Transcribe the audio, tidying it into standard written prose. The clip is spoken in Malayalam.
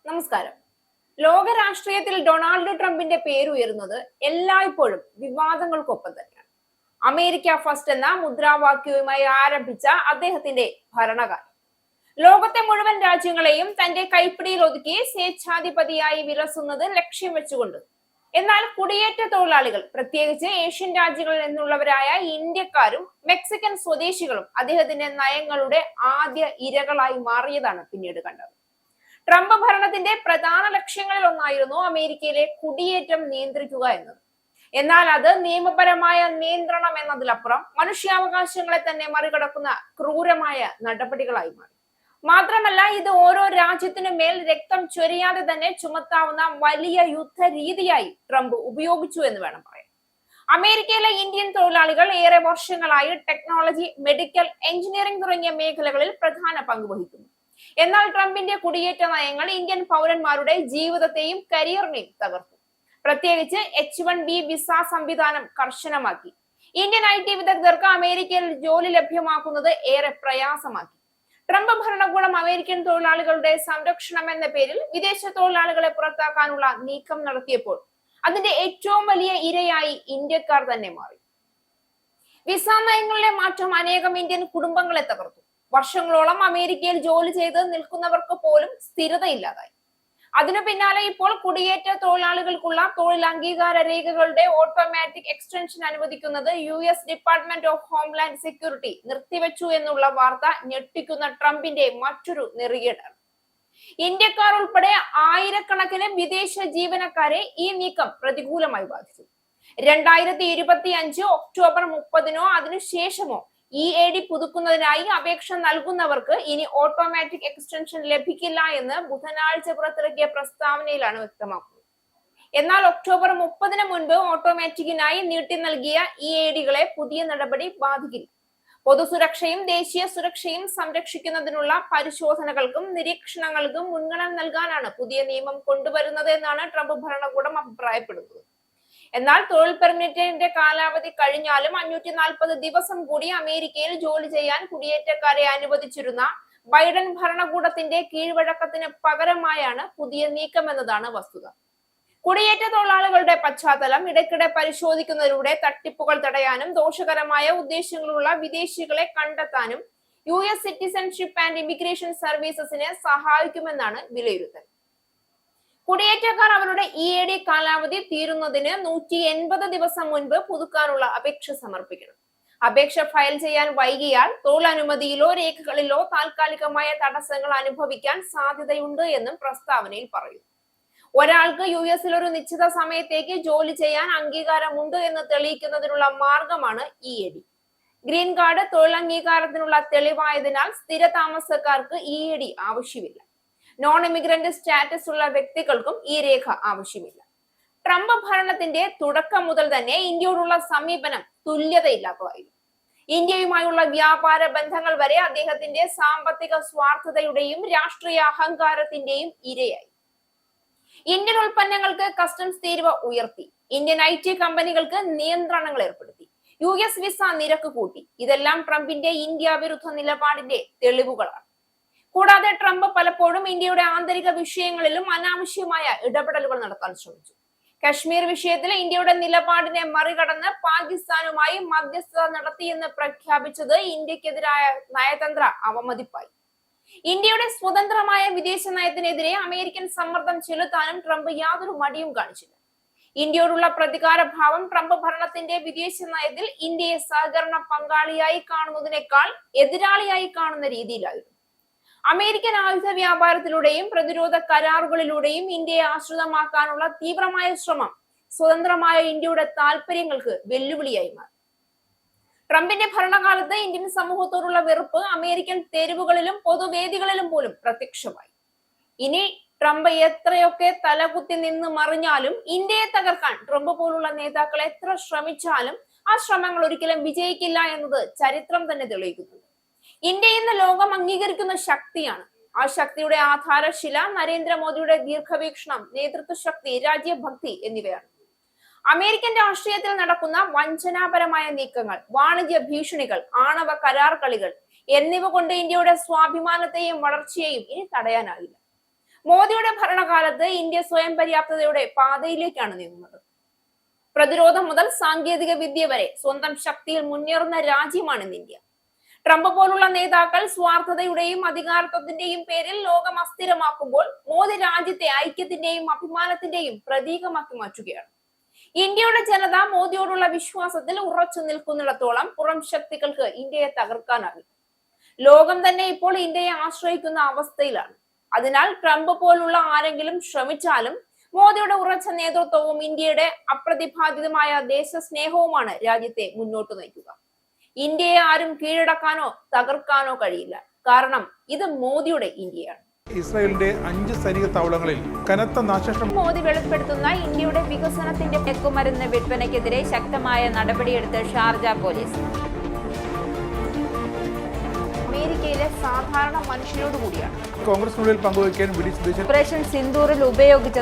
നമസ്കാരം. ലോക രാഷ്ട്രീയത്തിൽ ഡൊണാൾഡ് ട്രംപിന്റെ പേരുയരുന്നത് എല്ലായ്പ്പോഴും വിവാദങ്ങൾക്കൊപ്പം തന്നെയാണ്. അമേരിക്ക ഫസ്റ്റ് എന്ന മുദ്രാവാക്യവുമായി ആരംഭിച്ച അദ്ദേഹത്തിന്റെ ഭരണകാലം ലോകത്തെ മുഴുവൻ രാജ്യങ്ങളെയും തന്റെ കൈപ്പിടിയിൽ ഒതുക്കി സ്വേച്ഛാധിപതിയായി വിലസുന്നത് ലക്ഷ്യം വെച്ചുകൊണ്ട്. എന്നാൽ കുടിയേറ്റ തൊഴിലാളികൾ, പ്രത്യേകിച്ച് ഏഷ്യൻ രാജ്യങ്ങളിൽ നിന്നുള്ളവരായ ഇന്ത്യക്കാരും മെക്സിക്കൻ സ്വദേശികളും അദ്ദേഹത്തിന്റെ നയങ്ങളുടെ ആദ്യ ഇരകളായി മാറിയതാണ് പിന്നീട് കണ്ടത്. ട്രംപ് ഭരണത്തിന്റെ പ്രധാന ലക്ഷ്യങ്ങളിൽ ഒന്നായിരുന്നു അമേരിക്കയിലെ കുടിയേറ്റം നിയന്ത്രിക്കുക എന്നത്. എന്നാൽ അത് നിയമപരമായ നിയന്ത്രണം എന്നതിലപ്പുറം മനുഷ്യാവകാശങ്ങളെ തന്നെ മറികടക്കുന്ന ക്രൂരമായ നടപടികളായി മാറി. മാത്രമല്ല, ഇത് ഓരോ രാജ്യത്തിനു മേൽ രക്തം ചൊരിയാതെ തന്നെ ചുമത്താവുന്ന വലിയ യുദ്ധ രീതിയായി ട്രംപ് ഉപയോഗിച്ചു എന്ന് വേണം പറയാൻ. അമേരിക്കയിലെ ഇന്ത്യൻ തൊഴിലാളികൾ ഏറെ വർഷങ്ങളായി ടെക്നോളജി, മെഡിക്കൽ, എഞ്ചിനീയറിംഗ് തുടങ്ങിയ മേഖലകളിൽ പ്രധാന പങ്ക് വഹിക്കുന്നു. എന്നാൽ ട്രംപിന്റെ കുടിയേറ്റ നയങ്ങൾ ഇന്ത്യൻ പൗരന്മാരുടെ ജീവിതത്തെയും കരിയറിനെയും തകർത്തു. പ്രത്യേകിച്ച് H-1B വിസ സംവിധാനം കർശനമാക്കി. ഇന്ത്യൻ IT വിദഗ്ധർക്ക് അമേരിക്കയിൽ ജോലി ലഭ്യമാക്കുന്നത് ഏറെ പ്രയാസമാക്കി. ട്രംപ് ഭരണകൂടം അമേരിക്കൻ തൊഴിലാളികളുടെ സംരക്ഷണം എന്ന പേരിൽ വിദേശ തൊഴിലാളികളെ പുറത്താക്കാനുള്ള നീക്കം നടത്തിയപ്പോൾ അതിന്റെ ഏറ്റവും വലിയ ഇരയായി ഇന്ത്യക്കാർ തന്നെ മാറി. വിസ നയങ്ങളിലെ മാറ്റം അനേകം ഇന്ത്യൻ കുടുംബങ്ങളെ തകർത്തു. വർഷങ്ങളോളം അമേരിക്കയിൽ ജോലി ചെയ്ത് നിൽക്കുന്നവർക്ക് പോലും സ്ഥിരതയില്ലാതായി. അതിനു പിന്നാലെ ഇപ്പോൾ കുടിയേറ്റ തൊഴിലാളികൾക്കുള്ള തൊഴിൽ അംഗീകാര രേഖകളുടെ ഓട്ടോമാറ്റിക് എക്സ്റ്റൻഷൻ അനുവദിക്കുന്നത് US department of homeland security നിർത്തിവെച്ചു എന്നുള്ള വാർത്ത ഞെട്ടിക്കുന്ന ട്രംപിന്റെ മറ്റൊരു നെറികേടാണ്. ഇന്ത്യക്കാർ ഉൾപ്പെടെ ആയിരക്കണക്കിന് വിദേശ ജീവനക്കാരെ ഈ നീക്കം പ്രതികൂലമായി ബാധിച്ചു. 2025 ഒക്ടോബർ 30 അതിനുശേഷമോ EAD പുതുക്കുന്നതിനായി അപേക്ഷ നൽകുന്നവർക്ക് ഇനി ഓട്ടോമാറ്റിക് എക്സ്റ്റൻഷൻ ലഭിക്കില്ല എന്ന് ബുധനാഴ്ച പുറത്തിറക്കിയ പ്രസ്താവനയിലാണ് വ്യക്തമാക്കുന്നത്. എന്നാൽ ഒക്ടോബർ 30 മുൻപ് ഓട്ടോമാറ്റിക്കിനായി നീട്ടി നൽകിയ EADകളെ പുതിയ നടപടി ബാധിക്കില്ല. പൊതുസുരക്ഷയും ദേശീയ സുരക്ഷയും സംരക്ഷിക്കുന്നതിനുള്ള പരിശോധനകൾക്കും നിരീക്ഷണങ്ങൾക്കും മുൻഗണന നൽകാനാണ് പുതിയ നിയമം കൊണ്ടുവരുന്നത് എന്നാണ് ട്രംപ് ഭരണകൂടം അഭിപ്രായപ്പെടുന്നത്. എന്നാൽ തൊഴിൽ പെർമിറ്റിന്റെ കാലാവധി കഴിഞ്ഞാലും 540 ദിവസം കൂടി അമേരിക്കയിൽ ജോലി ചെയ്യാൻ കുടിയേറ്റക്കാരെ അനുവദിച്ചിരുന്ന ബൈഡൻ ഭരണകൂടത്തിന്റെ കീഴ്വഴക്കത്തിന് പകരമായാണ് പുതിയ നീക്കം എന്നതാണ് വസ്തുത. കുടിയേറ്റ തൊഴിലാളികളുടെ പശ്ചാത്തലം ഇടയ്ക്കിടെ പരിശോധിക്കുന്നതിലൂടെ തട്ടിപ്പുകൾ തടയാനും ദോഷകരമായ ഉദ്ദേശങ്ങളുള്ള വിദേശികളെ കണ്ടെത്താനും US സിറ്റിസൺഷിപ്പ് ആൻഡ് ഇമിഗ്രേഷൻ സർവീസസിനെ സഹായിക്കുമെന്നാണ് വിലയിരുത്തൽ. കുടിയേറ്റക്കാർ അവരുടെ EAD കാലാവധി തീരുന്നതിന് 180 ദിവസം മുൻപ് പുതുക്കാനുള്ള അപേക്ഷ സമർപ്പിക്കണം. അപേക്ഷ ഫയൽ ചെയ്യാൻ വൈകിയാൽ തൊഴിലനുമതിയിലോ രേഖകളിലോ താൽക്കാലികമായ തടസ്സങ്ങൾ അനുഭവിക്കാൻ സാധ്യതയുണ്ട് എന്നും പ്രസ്താവനയിൽ പറയുന്നു. ഒരാൾക്ക് US ഒരു നിശ്ചിത സമയത്തേക്ക് ജോലി ചെയ്യാൻ അംഗീകാരമുണ്ട് എന്ന് തെളിയിക്കുന്നതിനുള്ള മാർഗമാണ് EAD. ഗ്രീൻ കാർഡ് തൊഴിലംഗീകാരത്തിനുള്ള തെളിവായതിനാൽ സ്ഥിര താമസക്കാർക്ക് EAD ആവശ്യമില്ല. നോൺ ഇമിഗ്രന്റ് സ്റ്റാറ്റസ് ഉള്ള വ്യക്തികൾക്കും ഈ രേഖ ആവശ്യമില്ല. ട്രംപ് ഭരണത്തിന്റെ തുടക്കം മുതൽ തന്നെ ഇന്ത്യയോടുള്ള സമീപനം തുല്യതയില്ലാത്തതായിരുന്നു. ഇന്ത്യയുമായുള്ള വ്യാപാര ബന്ധങ്ങൾ വരെ അദ്ദേഹത്തിന്റെ സാമ്പത്തിക സ്വാർത്ഥതയുടെയും രാഷ്ട്രീയ അഹങ്കാരത്തിന്റെയും ഇരയായി. ഇന്ത്യൻ ഉൽപ്പന്നങ്ങൾക്ക് കസ്റ്റംസ് തീരുവ ഉയർത്തി. ഇന്ത്യൻ IT കമ്പനികൾക്ക് നിയന്ത്രണങ്ങൾ ഏർപ്പെടുത്തി. US വിസ നിരക്ക് കൂട്ടി. ഇതെല്ലാം ട്രംപിന്റെ ഇന്ത്യ വിരുദ്ധ നിലപാടിന്റെ തെളിവുകളാണ്. കൂടാതെ ട്രംപ് പലപ്പോഴും ഇന്ത്യയുടെ ആന്തരിക വിഷയങ്ങളിലും അനാവശ്യമായ ഇടപെടലുകൾ നടത്താൻ ശ്രമിച്ചു. കശ്മീർ വിഷയത്തിൽ ഇന്ത്യയുടെ നിലപാടിനെ മറികടന്ന് പാകിസ്ഥാനുമായി മധ്യസ്ഥത നടത്തിയെന്ന് പ്രഖ്യാപിച്ചത് ഇന്ത്യക്കെതിരായ നയതന്ത്ര അവമതിപ്പായി. ഇന്ത്യയുടെ സ്വതന്ത്രമായ വിദേശ നയത്തിനെതിരെ അമേരിക്കൻ സമ്മർദ്ദം ചെലുത്താനും ട്രംപ് യാതൊരു മടിയും കാണിച്ചില്ല. ഇന്ത്യയോടുള്ള പ്രതികാര ഭാവം ട്രംപ് ഭരണത്തിന്റെ വിദേശ നയത്തിൽ ഇന്ത്യയെ സഹകരണ പങ്കാളിയായി കാണുന്നതിനേക്കാൾ എതിരാളിയായി കാണുന്ന രീതിയിലായിരുന്നു. അമേരിക്കൻ ആയുധ വ്യാപാരത്തിലൂടെയും പ്രതിരോധ കരാറുകളിലൂടെയും ഇന്ത്യയെ ആശ്രിതമാക്കാനുള്ള തീവ്രമായ ശ്രമം സ്വതന്ത്രമായ ഇന്ത്യയുടെ താല്പര്യങ്ങൾക്ക് വെല്ലുവിളിയായി മാറി. ട്രംപിന്റെ ഭരണകാലത്ത് ഇന്ത്യൻ സമൂഹത്തോടുള്ള വെറുപ്പ് അമേരിക്കൻ തെരുവുകളിലും പൊതുവേദികളിലും പോലും പ്രത്യക്ഷമായി. ഇനി ട്രംപ് എത്രയൊക്കെ തലകുത്തി നിന്ന് മറിഞ്ഞാലും ഇന്ത്യയെ തകർക്കാൻ ട്രംപ് പോലുള്ള നേതാക്കൾ എത്ര ശ്രമിച്ചാലും ആ ശ്രമങ്ങൾ ഒരിക്കലും വിജയിക്കില്ല എന്നത് ചരിത്രം തന്നെ തെളിയിക്കുന്നുണ്ട്. ഇന്ത്യ ഇന്ന് ലോകം അംഗീകരിക്കുന്ന ശക്തിയാണ്. ആ ശക്തിയുടെ ആധാരശില നരേന്ദ്രമോദിയുടെ ദീർഘവീക്ഷണം, നേതൃത്വ ശക്തി, രാജ്യഭക്തി എന്നിവയാണ്. അമേരിക്കൻ രാഷ്ട്രീയത്തിൽ നടക്കുന്ന വഞ്ചനാപരമായ നീക്കങ്ങൾ, വാണിജ്യ ഭീഷണികൾ, ആണവ കരാർ കളികൾ എന്നിവ കൊണ്ട് ഇന്ത്യയുടെ സ്വാഭിമാനത്തെയും വളർച്ചയെയും ഇനി തടയാനാകില്ല. മോദിയുടെ ഭരണകാലത്ത് ഇന്ത്യ സ്വയം പര്യാപ്തതയുടെ പാതയിലേക്കാണ് നീങ്ങുന്നത്. പ്രതിരോധം മുതൽ സാങ്കേതിക വിദ്യ വരെ സ്വന്തം ശക്തിയിൽ മുന്നേറുന്ന രാജ്യമാണ് ഇന്ത്യ. ട്രംപ് പോലുള്ള നേതാക്കൾ സ്വാർത്ഥതയുടെയും അധികാരത്വത്തിന്റെയും പേരിൽ ലോകം അസ്ഥിരമാക്കുമ്പോൾ മോദി രാജ്യത്തെ ഐക്യത്തിന്റെയും അഭിമാനത്തിന്റെയും പ്രതീകമാക്കി മാറ്റുകയാണ്. ഇന്ത്യയുടെ ജനത മോദിയോടുള്ള വിശ്വാസത്തിൽ ഉറച്ചു നിൽക്കുന്നിടത്തോളം പുറം ശക്തികൾക്ക് ഇന്ത്യയെ തകർക്കാനാവില്ല. ലോകം തന്നെ ഇപ്പോൾ ഇന്ത്യയെ ആശ്രയിക്കുന്ന അവസ്ഥയിലാണ്. അതിനാൽ ട്രംപ് പോലുള്ള ആരെങ്കിലും ശ്രമിച്ചാലും മോദിയുടെ ഉറച്ച നേതൃത്വവും ഇന്ത്യയുടെ അപ്രതിഭാതിതമായ ദേശസ്നേഹവുമാണ് രാജ്യത്തെ മുന്നോട്ട് നയിക്കുക. ഇന്ത്യയെ ആരും കീഴടക്കാനോ തകർക്കാനോ കഴിയില്ല. കാരണം ഇത് മോദിയുടെ ഇന്ത്യയാണ്. ഇസ്രായേലിന്റെ 5 സൈനിക താവളങ്ങളിൽ കനത്ത നാശനഷ്ടം. മോദി വെളിപ്പെടുത്തുന്ന ഇന്ത്യയുടെ വികസനത്തിന്റെ മയക്കുമരുന്ന് വിൽപ്പനയ്ക്കെതിരെ ശക്തമായ നടപടിയെടുത്ത് ഷാർജ പോലീസ്. അമേരിക്കയിലെ സാധാരണ മനുഷ്യരോട് കൂടിയാണ് കോൺഗ്രസിനുള്ളിൽ പങ്കുവയ്ക്കാൻ വി ഡി സതീശൻ ഓപ്പറേഷൻ സിന്ദൂറിൽ ഉപയോഗിച്ച